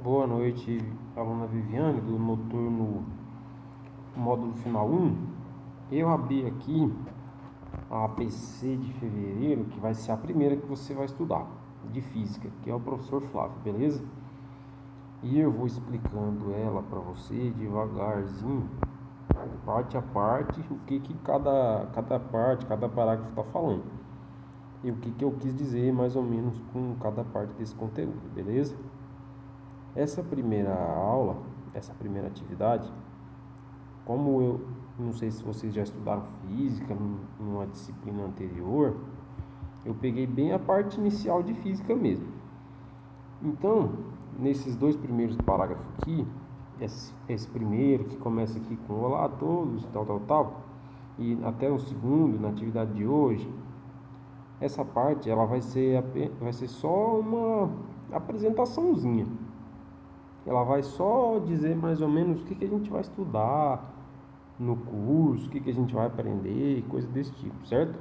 Boa noite, aluna Viviane, do noturno módulo final 1. Eu abri aqui a APC de fevereiro, que vai ser a primeira que você vai estudar, de física, que é o professor Flávio, beleza? E eu vou explicando ela para você devagarzinho, parte a parte, o que cada parte, cada parágrafo está falando. E o que eu quis dizer mais ou menos com cada parte desse conteúdo, beleza? Essa primeira aula, essa primeira atividade, como eu não sei se vocês já estudaram física numa disciplina anterior, eu peguei bem a parte inicial de física mesmo. Então, nesses dois primeiros parágrafos aqui, esse primeiro que começa aqui com olá a todos, tal, e até o segundo, na atividade de hoje, essa parte ela vai ser só uma apresentaçãozinha. Ela vai só dizer mais ou menos o que a gente vai estudar no curso, o que a gente vai aprender, coisa desse tipo, certo?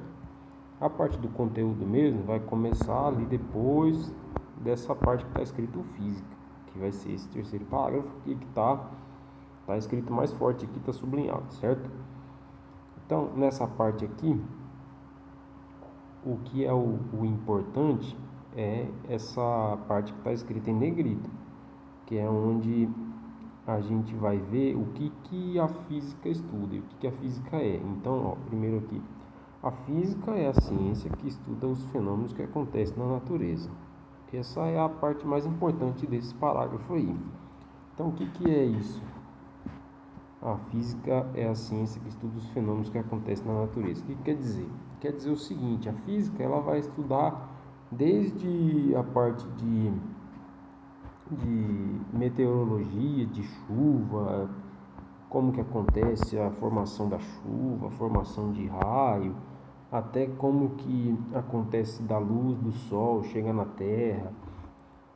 A parte do conteúdo mesmo vai começar ali depois dessa parte que está escrito física, que vai ser esse terceiro parágrafo aqui que tá escrito mais forte aqui, está sublinhado, certo? Então, nessa parte aqui, o que é o importante é essa parte que está escrita em negrito, que é onde a gente vai ver o que a física estuda e o que a física é. Então, primeiro aqui, a física é a ciência que estuda os fenômenos que acontecem na natureza. Essa é a parte mais importante desse parágrafo aí. Então, o que é isso? A física é a ciência que estuda os fenômenos que acontecem na natureza. O que quer dizer? Quer dizer o seguinte, a física ela vai estudar desde a parte de meteorologia, de chuva, como que acontece a formação da chuva, a formação de raio, até como que acontece da luz do sol chegar na Terra,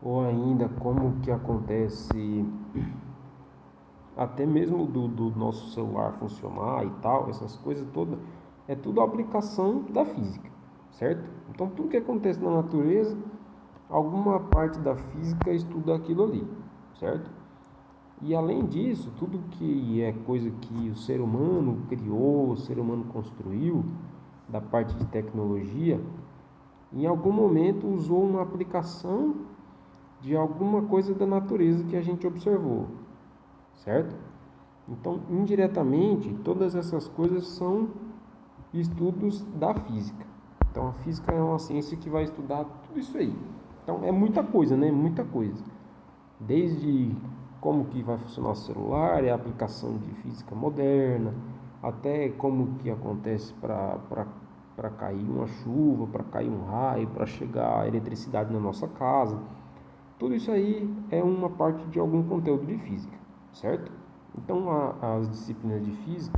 ou ainda como que acontece até mesmo do nosso celular funcionar e tal, essas coisas todas, é tudo aplicação da física, certo? Então tudo que acontece na natureza, alguma parte da física estuda aquilo ali, certo? E além disso, tudo que é coisa que o ser humano criou, o ser humano construiu, da parte de tecnologia, em algum momento usou uma aplicação de alguma coisa da natureza que a gente observou, certo? Então, indiretamente, todas essas coisas são estudos da física. Então, a física é uma ciência que vai estudar tudo isso aí. Então, é muita coisa, né? Muita coisa. Desde como que vai funcionar o celular, é a aplicação de física moderna, até como que acontece para cair uma chuva, para cair um raio, para chegar a eletricidade na nossa casa. Tudo isso aí é uma parte de algum conteúdo de física, certo? Então, as disciplinas de física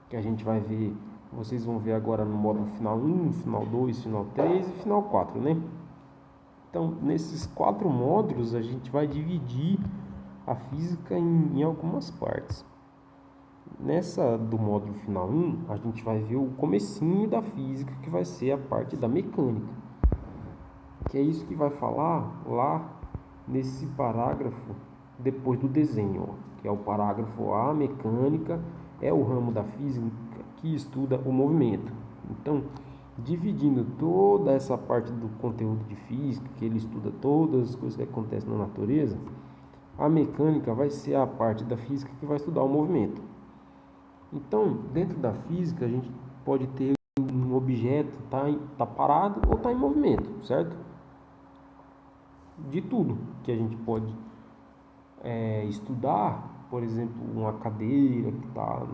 que a gente vai ver, vocês vão ver agora no módulo final 1, final 2, final 3 e final 4, né? Então, nesses 4 módulos, a gente vai dividir a física em algumas partes. Nessa do módulo final 1, a gente vai ver o comecinho da física, que vai ser a parte da mecânica. Que é isso que vai falar lá nesse parágrafo depois do desenho, ó, que é o parágrafo A, mecânica, é o ramo da física que estuda o movimento. Então, dividindo toda essa parte do conteúdo de física, que ele estuda todas as coisas que acontecem na natureza, a mecânica vai ser a parte da física que vai estudar o movimento. Então, dentro da física, a gente pode ter um objeto tá parado ou está em movimento, certo? De tudo que a gente pode estudar, por exemplo, uma cadeira que está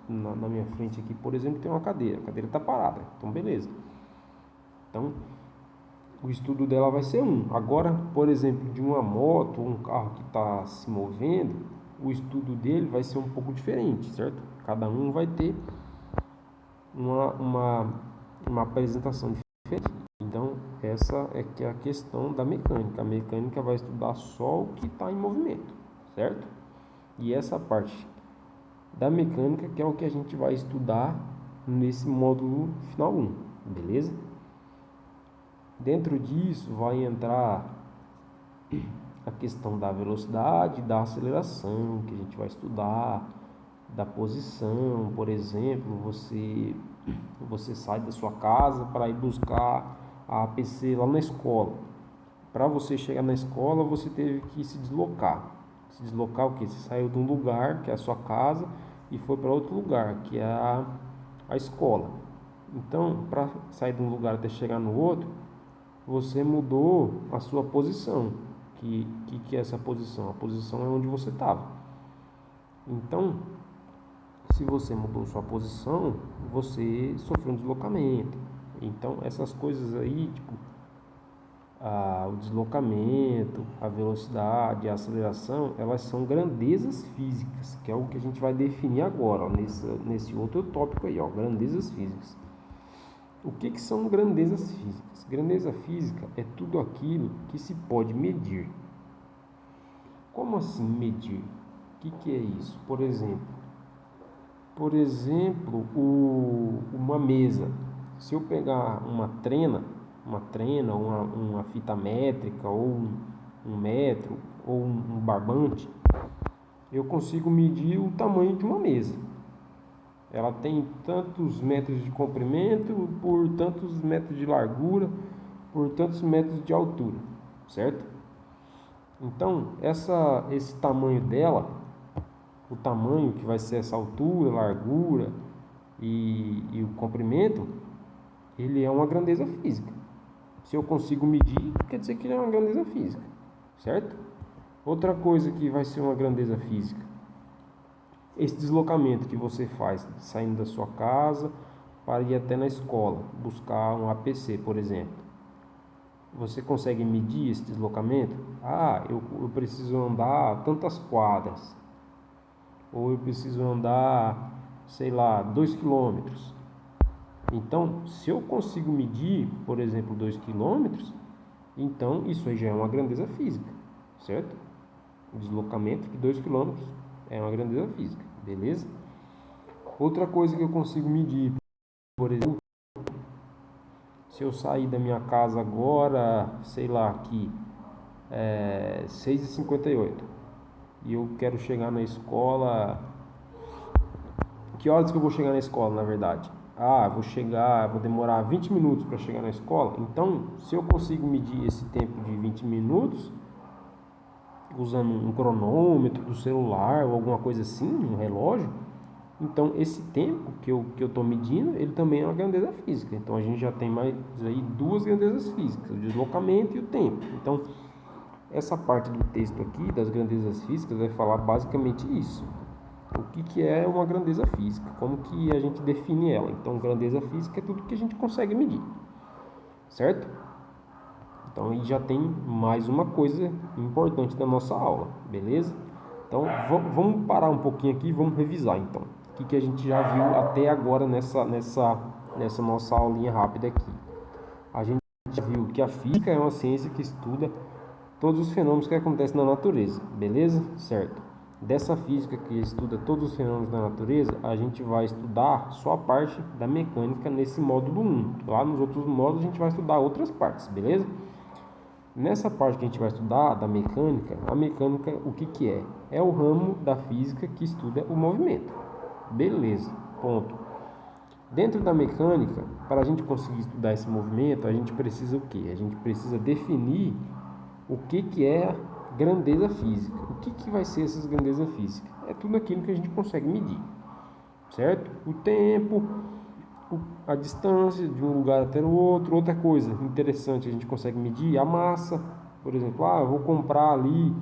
na minha frente aqui, por exemplo, tem uma cadeira, a cadeira está parada, então beleza. Então, o estudo dela vai ser um. Agora, por exemplo, de uma moto ou um carro que está se movendo, o estudo dele vai ser um pouco diferente, certo? Cada um vai ter uma apresentação diferente. Então, essa é que é a questão da mecânica. A mecânica vai estudar só o que está em movimento, certo? E essa parte da mecânica que é o que a gente vai estudar nesse módulo final 1, beleza? Dentro disso vai entrar a questão da velocidade, da aceleração, que a gente vai estudar, da posição. Por exemplo, você sai da sua casa para ir buscar a APC lá na escola. Para você chegar na escola, você teve que se deslocar. Se deslocar o quê? Você saiu de um lugar, que é a sua casa, e foi para outro lugar, que é a escola. Então, para sair de um lugar até chegar no outro, você mudou a sua posição. Que é essa posição? A posição é onde você estava. Então, se você mudou sua posição, você sofreu um deslocamento. Então, essas coisas aí, tipo, o deslocamento, a velocidade, a aceleração, elas são grandezas físicas, que é o que a gente vai definir agora, ó, nesse outro tópico aí, ó, grandezas físicas. O que são grandezas físicas? Grandeza física é tudo aquilo que se pode medir. Como assim medir? O que é isso? Por exemplo, uma mesa. Se eu pegar uma trena, uma fita métrica, ou um metro, ou um barbante, eu consigo medir o tamanho de uma mesa. Ela tem tantos metros de comprimento por tantos metros de largura, por tantos metros de altura, certo? Então, esse tamanho dela, o tamanho que vai ser essa altura, largura e o comprimento, ele é uma grandeza física. Se eu consigo medir, quer dizer que ele é uma grandeza física, certo? Outra coisa que vai ser uma grandeza física, esse deslocamento que você faz, saindo da sua casa para ir até na escola, buscar um APC, por exemplo. Você consegue medir esse deslocamento? Eu preciso andar tantas quadras, ou eu preciso andar, sei lá, 2 quilômetros. Então, se eu consigo medir, por exemplo, 2 quilômetros, então isso aí já é uma grandeza física, certo? O deslocamento de 2 quilômetros é uma grandeza física, beleza? Outra coisa que eu consigo medir, por exemplo, se eu sair da minha casa agora, sei lá, aqui, 6h58, e eu quero chegar na escola. Que horas que eu vou chegar na escola, na verdade? Vou demorar 20 minutos para chegar na escola. Então, se eu consigo medir esse tempo de 20 minutos usando um cronômetro do celular ou alguma coisa assim, um relógio, então esse tempo que eu estou medindo, ele também é uma grandeza física. Então a gente já tem mais aí duas grandezas físicas, o deslocamento e o tempo. Então essa parte do texto aqui das grandezas físicas vai falar basicamente isso. O que é uma grandeza física? Como que a gente define ela? Então grandeza física é tudo que a gente consegue medir, certo? Então aí já tem mais uma coisa importante da nossa aula, beleza? Então vamos parar um pouquinho aqui e vamos revisar então. O que a gente já viu até agora nessa nossa aulinha rápida aqui. A gente já viu que a física é uma ciência que estuda todos os fenômenos que acontecem na natureza, beleza? Certo. Dessa física que estuda todos os fenômenos da natureza, a gente vai estudar só a parte da mecânica nesse módulo 1. Lá nos outros módulos a gente vai estudar outras partes, beleza? Nessa parte que a gente vai estudar da mecânica, a mecânica o que é? É o ramo da física que estuda o movimento. Beleza, ponto. Dentro da mecânica, para a gente conseguir estudar esse movimento, a gente precisa o quê? A gente precisa definir o que é grandeza física. O que vai ser essas grandezas físicas? É tudo aquilo que a gente consegue medir, certo? O tempo, a distância de um lugar até o outro. Outra coisa interessante, a gente consegue medir a massa. Por exemplo, eu vou comprar ali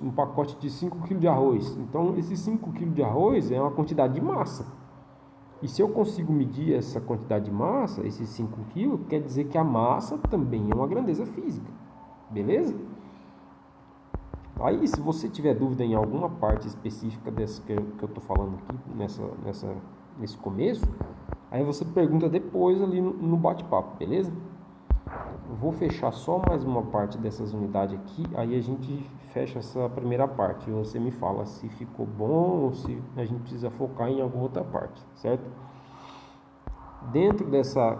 um pacote de 5 kg de arroz. Então, esses 5 kg de arroz é uma quantidade de massa. E se eu consigo medir essa quantidade de massa, esses 5 kg, quer dizer que a massa também é uma grandeza física. Beleza? Aí, se você tiver dúvida em alguma parte específica dessa que eu estou falando aqui, nesse começo, aí você pergunta depois ali no bate-papo, beleza? Eu vou fechar só mais uma parte dessas unidades aqui, aí a gente fecha essa primeira parte. Você me fala se ficou bom ou se a gente precisa focar em alguma outra parte, certo? Dentro dessa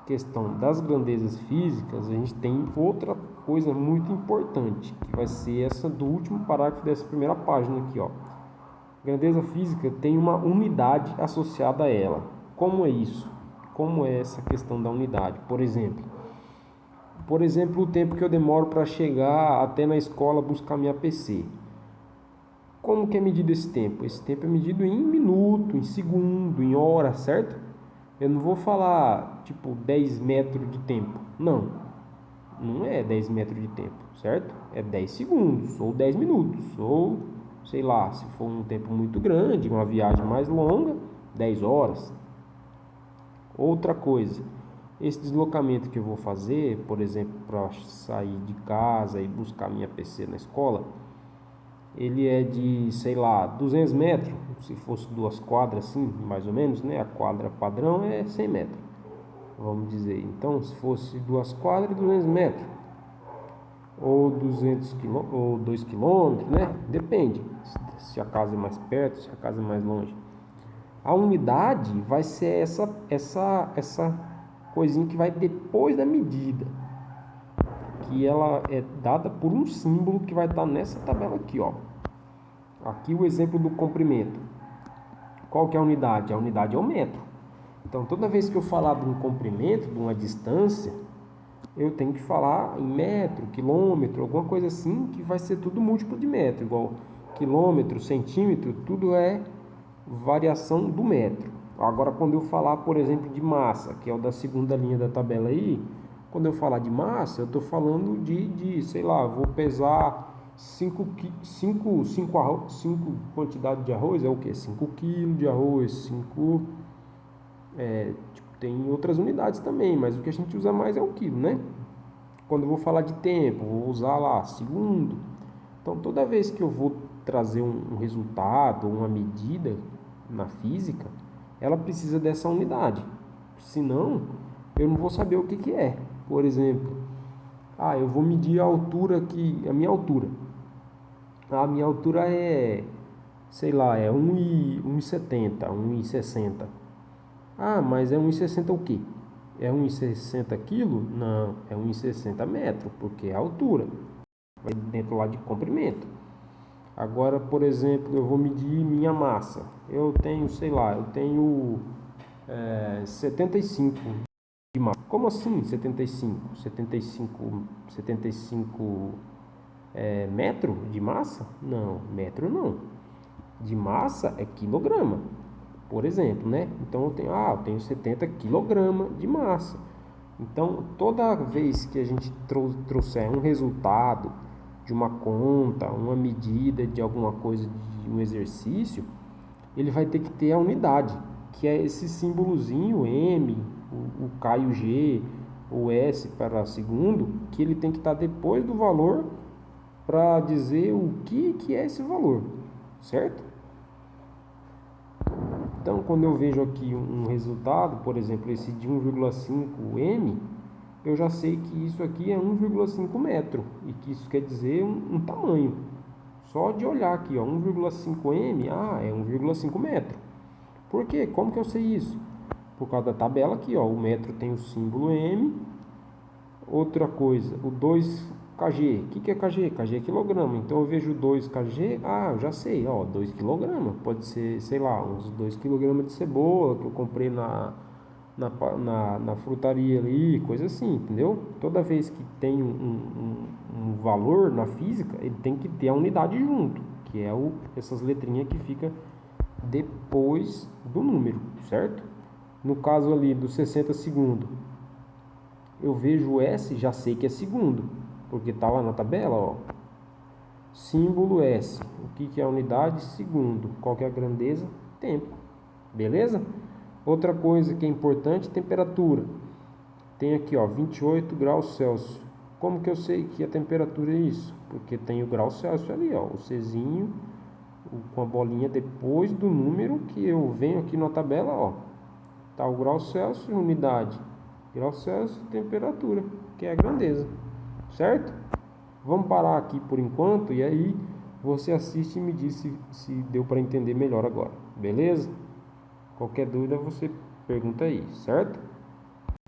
questão das grandezas físicas, a gente tem outra coisa muito importante, que vai ser essa do último parágrafo dessa primeira página aqui, ó. Grandeza física tem uma unidade associada a ela. Como é isso? Como é essa questão da unidade? Por exemplo, o tempo que eu demoro para chegar até na escola buscar minha PC. Como que é medido esse tempo? Esse tempo é medido em minuto, em segundo, em hora, certo? Eu não vou falar, tipo, 10 metros de tempo. Não, não é 10 metros de tempo, certo? É 10 segundos, ou 10 minutos, ou, sei lá, se for um tempo muito grande, uma viagem mais longa, 10 horas. Outra coisa, esse deslocamento que eu vou fazer, por exemplo, para sair de casa e buscar minha PC na escola, ele é de, sei lá, 200 metros, se fosse 2 quadras assim, mais ou menos, né? A quadra padrão é 100 metros, vamos dizer. Então, se fosse 2 quadras, 200 metros, ou 200 ou 2 quilômetros, né? Depende, se a casa é mais perto, se a casa é mais longe. A unidade vai ser essa coisinha que vai depois da medida, que ela é dada por um símbolo que vai estar nessa tabela aqui, ó. Aqui o exemplo do comprimento. Qual que é a unidade? A unidade é o metro. Então, toda vez que eu falar de um comprimento, de uma distância, eu tenho que falar em metro, quilômetro, alguma coisa assim, que vai ser tudo múltiplo de metro, igual quilômetro, centímetro, tudo é variação do metro. Agora, quando eu falar, por exemplo, de massa, que é o da segunda linha da tabela aí, quando eu falar de massa, eu estou falando de, sei lá, vou pesar 5 quantidade de arroz, é o que? 5 kg de arroz, 5... tem outras unidades também, mas o que a gente usa mais é o quilo, né? Quando eu vou falar de tempo, vou usar lá segundo. Então, toda vez que eu vou trazer um resultado, uma medida na física, ela precisa dessa unidade. Senão, eu não vou saber o que é. Por exemplo, eu vou medir a altura aqui, a minha altura. A minha altura é, sei lá, é 1,70, 1,60. Mas é 1,60 o quê? É 1,60 quilo? Não, é 1,60 metros, porque é a altura. Vai dentro lá de comprimento. Agora, por exemplo, eu vou medir minha massa. Eu tenho, sei lá, 75 de massa. Como assim 75? 75 metro de massa? Não, metro não. De massa é quilograma, por exemplo, né? Então eu tenho 70 kg de massa. Então, toda vez que a gente trouxer um resultado de uma conta, uma medida de alguma coisa, de um exercício, ele vai ter que ter a unidade, que é esse símbolozinho M, o K e o G, o S para segundo, que ele tem que estar depois do valor para dizer o que é esse valor, certo? Então, quando eu vejo aqui um resultado, por exemplo, esse de 1,5 m, eu já sei que isso aqui é 1,5 metro e que isso quer dizer um tamanho. Só de olhar aqui, ó, 1,5 m, é 1,5 metro. Por quê? Como que eu sei isso? Por causa da tabela aqui, ó, o metro tem o símbolo m. Outra coisa, o 2kg. O que é kg? Kg é quilograma. Então eu vejo 2kg, eu já sei, ó, 2 kg. Pode ser, sei lá, uns 2 kg de cebola que eu comprei na frutaria ali, coisa assim, entendeu? Toda vez que tem um valor na física, ele tem que ter a unidade junto, que é essas letrinhas que fica depois do número, certo? No caso ali dos 60 segundos, eu vejo o S, já sei que é segundo, porque está lá na tabela, ó. Símbolo S. O que é a unidade? Segundo. Qual que é a grandeza? Tempo. Beleza? Outra coisa que é importante, temperatura. Tem aqui, ó, 28 graus Celsius. Como que eu sei que a temperatura é isso? Porque tem o grau Celsius ali, ó, o Czinho com a bolinha depois do número que eu venho aqui na tabela, ó. Tá o grau Celsius, unidade. Grau Celsius, temperatura, que é a grandeza. Certo? Vamos parar aqui por enquanto e aí você assiste e me diz se deu para entender melhor agora. Beleza? Qualquer dúvida você pergunta aí, certo?